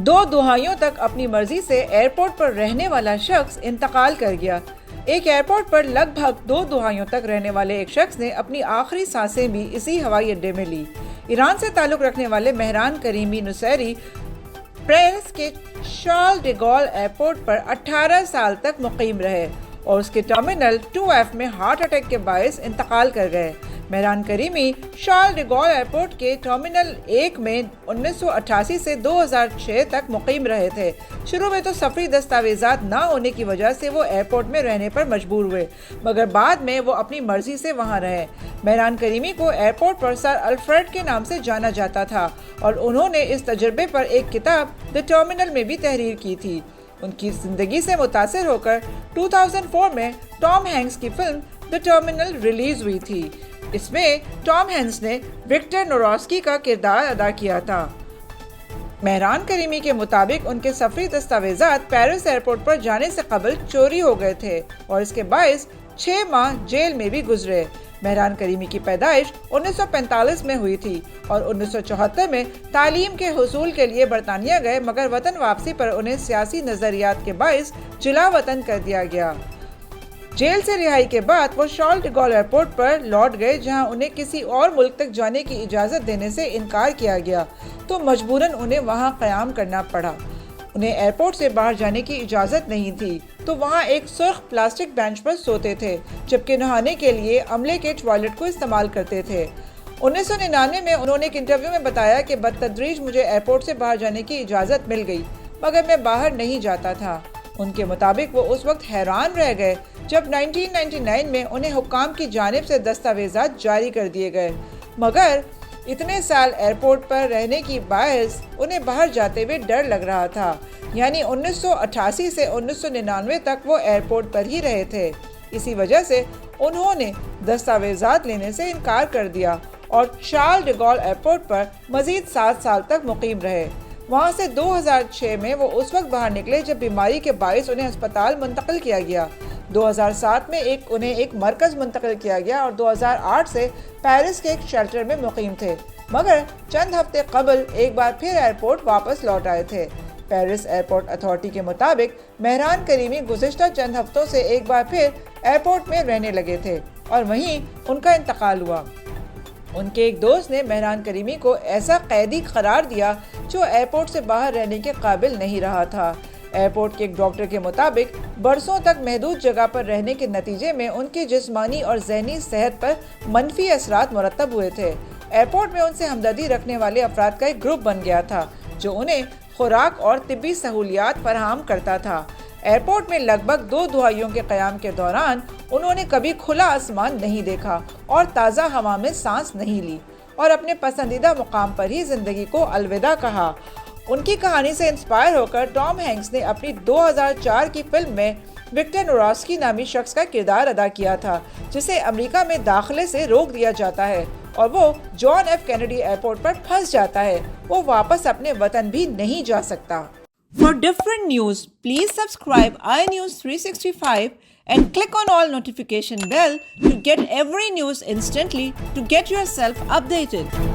2 دہائیوں تک اپنی مرضی سے ایئرپورٹ پر رہنے والا شخص انتقال کر گیا۔ ایک ایئرپورٹ پر لگ بھگ 2 دہائیوں تک رہنے والے ایک شخص نے اپنی آخری سانسیں بھی اسی ہوائی اڈے میں لی۔ ایران سے تعلق رکھنے والے مہران کریمی نصیری پیرس کے شارل ڈی گول ایئرپورٹ پر 18 سال تک مقیم رہے اور اس کے ٹرمینل 2F میں ہارٹ اٹیک کے باعث انتقال کر گئے۔ مہران کریمی شارل ڈی گول ایئرپورٹ کے ٹرمینل 1 میں 1988 سے 2006 تک مقیم رہے تھے۔ شروع میں تو سفری دستاویزات نہ ہونے کی وجہ سے وہ ایئرپورٹ میں رہنے پر مجبور ہوئے، مگر بعد میں وہ اپنی مرضی سے وہاں رہے۔ مہران کریمی کو ایئرپورٹ پر سر الفریڈ کے نام سے جانا جاتا تھا اور انہوں نے اس تجربے پر ایک کتاب دی ٹرمینل میں بھی تحریر کی تھی۔ ان کی زندگی سے متاثر ہو کر 2004 میں ٹام ہینکس کی فلم دی ٹرمینل ریلیز ہوئی تھی۔ اس میں ٹام ہینکس نے وکٹر نوراسکی کا کردار ادا کیا تھا۔ مہران کریمی کے مطابق ان کے سفری دستاویزات پیرس ایئرپورٹ پر جانے سے قبل چوری ہو گئے تھے اور اس کے باعث 6 ماہ جیل میں بھی گزرے۔ مہران کریمی کی پیدائش 1945 میں ہوئی تھی اور 1974 میں تعلیم کے حصول کے لیے برطانیہ گئے، مگر وطن واپسی پر انہیں سیاسی نظریات کے باعث جلا وطن کر دیا گیا۔ جیل سے رہائی کے بعد وہ شارل ڈی گول ایئرپورٹ پر لوٹ گئے، جہاں انہیں کسی اور ملک تک جانے کی اجازت دینے سے انکار کیا گیا تو مجبوراً انہیں وہاں قیام کرنا پڑا۔ انہیں ایئرپورٹ سے باہر جانے کی اجازت نہیں تھی تو وہاں ایک سرخ پلاسٹک بینچ پر سوتے تھے، جبکہ نہانے کے لیے عملے کے ٹوائلٹ کو استعمال کرتے تھے۔ 1999 میں انہوں نے ایک انٹرویو میں بتایا کہ بتدریج مجھے ایئرپورٹ سے باہر جانے کی اجازت مل گئی، مگر میں باہر نہیں جاتا تھا۔ ان کے مطابق وہ اس وقت حیران رہ گئے جب 1999 میں انہیں حکام کی جانب سے دستاویزات جاری کر دیے گئے، مگر اتنے سال ایئرپورٹ پر رہنے کی باعث انہیں باہر جاتے ہوئے ڈر لگ رہا تھا۔ یعنی 1988 سے 1999 تک وہ ایئرپورٹ پر ہی رہے تھے۔ اسی وجہ سے انہوں نے دستاویزات لینے سے انکار کر دیا اور شارل ڈی گول ایئرپورٹ پر مزید 7 سال تک مقیم رہے۔ وہاں سے 2006 میں وہ اس وقت باہر نکلے جب بیماری کے باعث انہیں ہسپتال منتقل کیا گیا۔ 2007 میں انہیں ایک مرکز منتقل کیا گیا اور 2008 سے پیرس کے ایک شیلٹر میں مقیم تھے، مگر چند ہفتے قبل ایک بار پھر ایئرپورٹ واپس لوٹ آئے تھے۔ پیرس ایئرپورٹ اتھارٹی کے مطابق مہران کریمی گزشتہ چند ہفتوں سے ایک بار پھر ایئرپورٹ میں رہنے لگے تھے اور وہیں ان کا انتقال ہوا۔ ان کے ایک دوست نے مہران کریمی کو ایسا قیدی قرار دیا جو ایئرپورٹ سے باہر رہنے کے قابل نہیں رہا تھا۔ ایئرپورٹ کے ایک ڈاکٹر کے مطابق برسوں تک محدود جگہ پر رہنے کے نتیجے میں ان کی جسمانی اور ذہنی صحت پر منفی اثرات مرتب ہوئے تھے۔ ایئرپورٹ میں ان سے ہمدردی رکھنے والے افراد کا ایک گروپ بن گیا تھا جو انہیں خوراک اور طبی سہولیات فراہم کرتا تھا۔ ایئرپورٹ میں لگ بھگ 2 دہائیوں کے قیام کے دوران انہوں نے کبھی کھلا آسمان نہیں دیکھا اور تازہ ہوا میں سانس نہیں لی اور اپنے پسندیدہ مقام پر ہی زندگی کو الوداع کہا۔ ان کی کہانی سے انسپائر ہو کر ٹام ہینکس نے اپنی 2004 کی فلم میں وکٹر نوراسکی نامی شخص کا کردار ادا کیا تھا، جسے امریکہ میں داخلے سے روک دیا جاتا ہے اور وہ جان ایف کینیڈی ایئرپورٹ پر پھنس جاتا ہے۔ وہ واپس اپنے وطن بھی نہیں جا سکتا۔ For different news, please subscribe iNews 365 and click on all notification bell to get every news instantly to get yourself updated.